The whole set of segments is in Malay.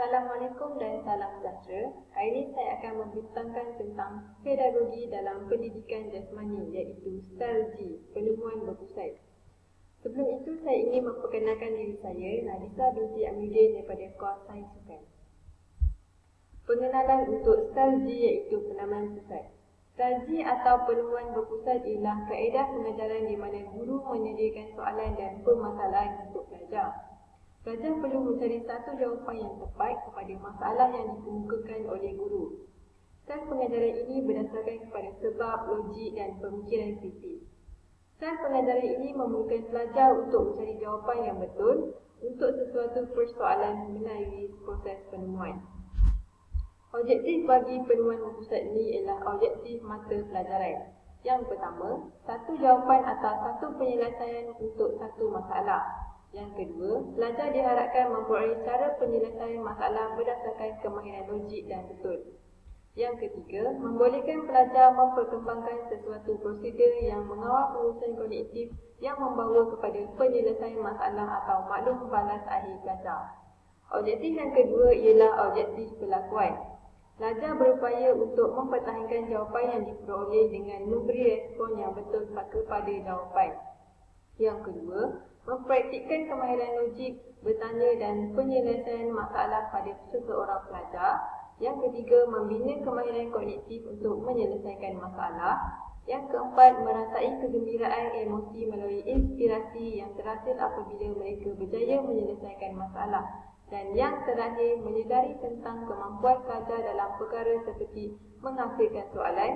Assalamualaikum dan salam sejahtera. Hari ini saya akan membincangkan tentang pedagogi dalam pendidikan jasmani iaitu style G, penemuan berpusat. Sebelum itu saya ingin memperkenalkan diri saya, Nadisa binti Amidin daripada Kos Sains Sukan. Pengenalan untuk style G iaitu penamaan pusat. Style G atau penemuan berpusat ialah kaedah pengajaran di mana guru menyediakan soalan dan permasalahan untuk pelajar. Pelajar perlu mencari satu jawapan yang tepat kepada masalah yang dikemukakan oleh guru. Style pengajaran ini berdasarkan kepada sebab, logik dan pemikiran kritis. Style pengajaran ini memerlukan pelajar untuk mencari jawapan yang betul untuk sesuatu persoalan melalui proses penemuan. Objektif bagi penemuan berpusat ini ialah objektif mata pelajaran. Yang pertama, satu jawapan atau satu penyelesaian untuk satu masalah. Yang kedua, pelajar diharapkan memperoleh cara penyelesaian masalah berdasarkan kemahiran logik dan betul. Yang ketiga, membolehkan pelajar memperkembangkan sesuatu prosedur yang mengawal pengurusan kognitif yang membawa kepada penyelesaian masalah atau maklum balas akhir pelajar. Objektif yang kedua ialah objektif perlakuan. Pelajar berupaya untuk mempertahankan jawapan yang diperoleh dengan memberi respon yang betul kepada jawapan. Yang kedua, mempraktikkan kemahiran logik, bertanya dan penyelesaian masalah pada seseorang pelajar. Yang ketiga, membina kemahiran kognitif untuk menyelesaikan masalah. Yang keempat, merasai kegembiraan emosi melalui inspirasi yang terhasil apabila mereka berjaya menyelesaikan masalah. Dan yang terakhir, menyedari tentang kemampuan pelajar dalam perkara seperti menghasilkan soalan,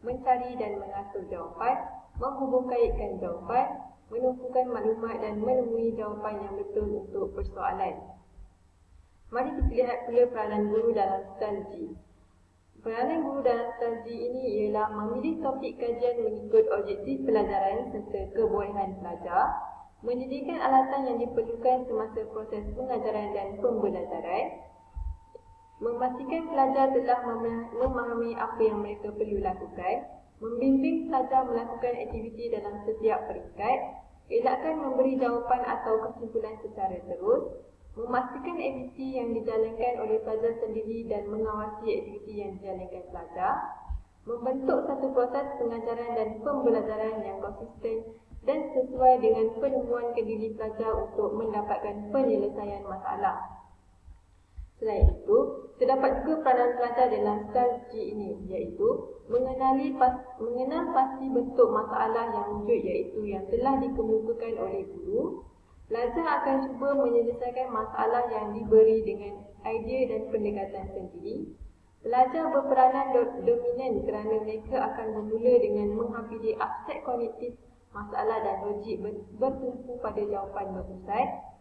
mencari dan mengatur jawapan, menghubungkaitkan jawapan, menumpukan maklumat dan menemui jawapan yang betul untuk persoalan. Mari kita lihat pula peranan guru dalam style G. Peranan guru dalam style G ini ialah memilih topik kajian mengikut objektif pelajaran serta kebolehan pelajar, menyediakan alatan yang diperlukan semasa proses pengajaran dan pembelajaran, memastikan pelajar telah memahami apa yang mereka perlu lakukan, membimbing pelajar melakukan aktiviti dalam setiap peringkat, elakkan memberi jawapan atau kesimpulan secara terus, memastikan aktiviti yang dijalankan oleh pelajar sendiri dan mengawasi aktiviti yang dijalankan pelajar, membentuk satu proses pengajaran dan pembelajaran yang konsisten dan sesuai dengan penemuan kediri pelajar untuk mendapatkan penyelesaian masalah. Selain itu, terdapat juga peranan pelajar dalam style G ini, iaitu mengenal pasti bentuk masalah yang wujud iaitu yang telah dikemukakan oleh guru. Pelajar akan cuba menyelesaikan masalah yang diberi dengan idea dan pendekatan sendiri. Pelajar berperanan dominan kerana mereka akan bermula dengan menghampiri aspek kognitif masalah dan logik bertumpu pada jawapan berpusat.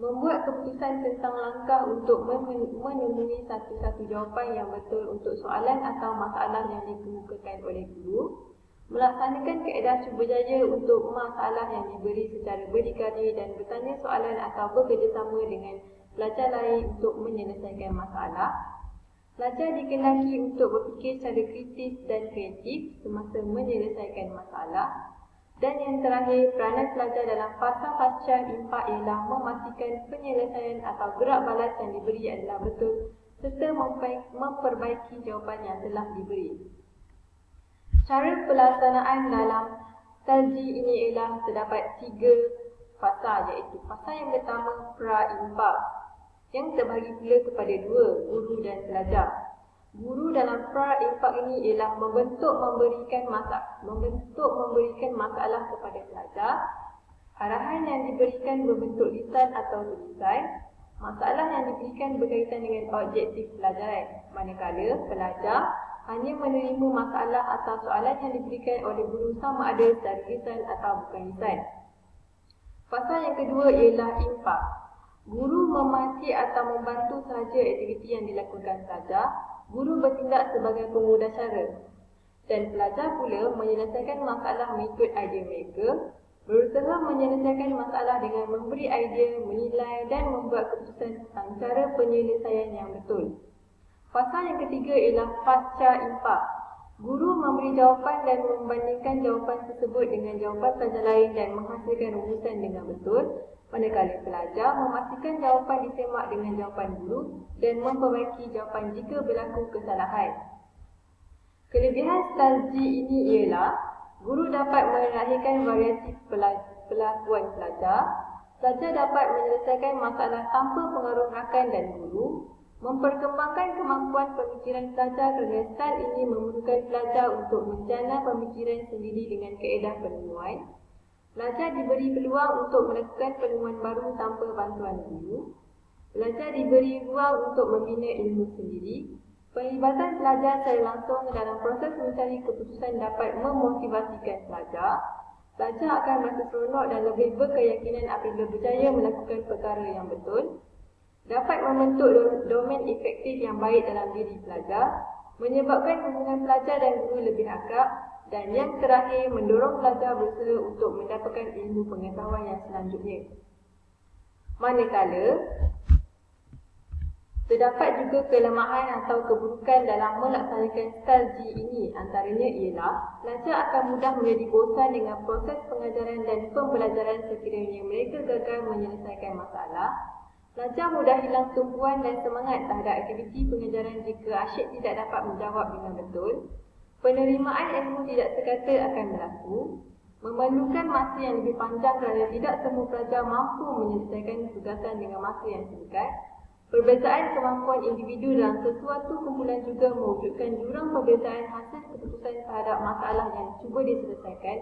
Membuat keputusan tentang langkah untuk menemui satu-satu jawapan yang betul untuk soalan atau masalah yang dikemukakan oleh guru. Melaksanakan kaedah cubajaya untuk masalah yang diberi secara berdikari dan bertanya soalan atau bekerjasama dengan pelajar lain untuk menyelesaikan masalah. Pelajar dikenaki untuk berfikir secara kritis dan kreatif semasa menyelesaikan masalah. Dan yang terakhir, peranan pelajar dalam fasa pasca impak ialah memastikan penyelesaian atau gerak balas yang diberi adalah betul serta memperbaiki jawapan yang telah diberi. Cara pelaksanaan dalam style G ini ialah terdapat 3 fasa, iaitu fasa yang pertama pra-impak yang terbahagi pula kepada 2, guru dan pelajar. Guru dalam pra-impak ini ialah memberikan masalah kepada pelajar. Arahan yang diberikan berbentuk lisan atau tulisan. Masalah yang diberikan berkaitan dengan objektif pelajaran. Manakala pelajar hanya menerima masalah atau soalan yang diberikan oleh guru sama ada secara lisan atau bukan lisan. Fasa yang kedua ialah impak. Guru memati atau membantu sahaja aktiviti yang dilakukan pelajar. Guru bertindak sebagai pemudah cara dan pelajar pula menyelesaikan masalah mengikut idea mereka, berusaha menyelesaikan masalah dengan memberi idea, menilai dan membuat keputusan tentang cara penyelesaian yang betul. Fasa yang ketiga ialah pasca impak. Guru memberi jawapan dan membandingkan jawapan tersebut dengan jawapan pelajar lain dan menghasilkan rumusan dengan betul, manakala pelajar memastikan jawapan disemak dengan jawapan guru dan memperbaiki jawapan jika berlaku kesalahan. Kelebihan strategi ini ialah guru dapat melahirkan variasi pelakuan pelajar, pelajar dapat menyelesaikan masalah tanpa pengaruh rakan dan guru, memperkembangkan kemampuan pemikiran pelajar kerana style ini memerlukan pelajar untuk menjana pemikiran sendiri dengan kaedah penemuan. Pelajar diberi peluang untuk melakukan penemuan baru tanpa bantuan guru. Pelajar diberi ruang untuk membina ilmu sendiri. Pelibatan pelajar secara langsung dalam proses mencari keputusan dapat memotivasikan pelajar. Pelajar akan merasa seronok dan lebih berkeyakinan apabila berjaya melakukan perkara yang betul. Dapat membentuk domain efektif yang baik dalam diri pelajar, menyebabkan hubungan pelajar dan guru lebih akrab, dan yang terakhir mendorong pelajar berusaha untuk mendapatkan ilmu pengetahuan yang selanjutnya. Manakala, terdapat juga kelemahan atau keburukan dalam melaksanakan strategi ini, antaranya ialah pelajar akan mudah menjadi bosan dengan proses pengajaran dan pembelajaran sekiranya mereka gagal menyelesaikan masalah. Pelajar mudah hilang tumpuan dan semangat terhadap aktiviti pengajaran jika asyik tidak dapat menjawab dengan betul. Penerimaan ilmu tidak sekata akan berlaku. Memerlukan masa yang lebih panjang kerana tidak semua pelajar mampu menyelesaikan tugasan dengan masa yang singkat. Perbezaan kemampuan individu dalam sesuatu kumpulan juga mewujudkan jurang perbezaan hasil keputusan terhadap masalah yang cuba diselesaikan.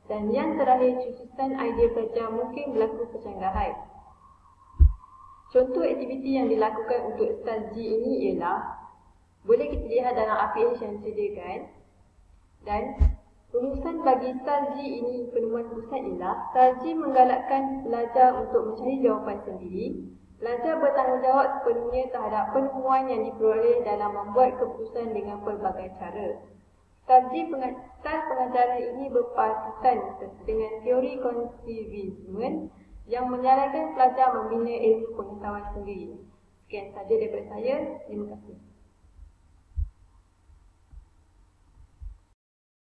Dan yang terakhir, susunan idea pelajar mungkin berlaku kecanggahan. Contoh aktiviti yang dilakukan untuk strategi ini ialah, boleh kita lihat dalam APH yang disediakan. Dan rumusan bagi strategi ini penemuan pusat ialah, strategi menggalakkan pelajar untuk mencari jawapan sendiri. Pelajar bertanggungjawab sepenuhnya terhadap penemuan yang diperoleh dalam membuat keputusan dengan pelbagai cara. Strategi pengajaran ini berpatutan dengan teori konstruktivisme yang menyarankan pelajar membina ilmu pengetahuan sendiri. Sekian sahaja daripada saya. Terima kasih.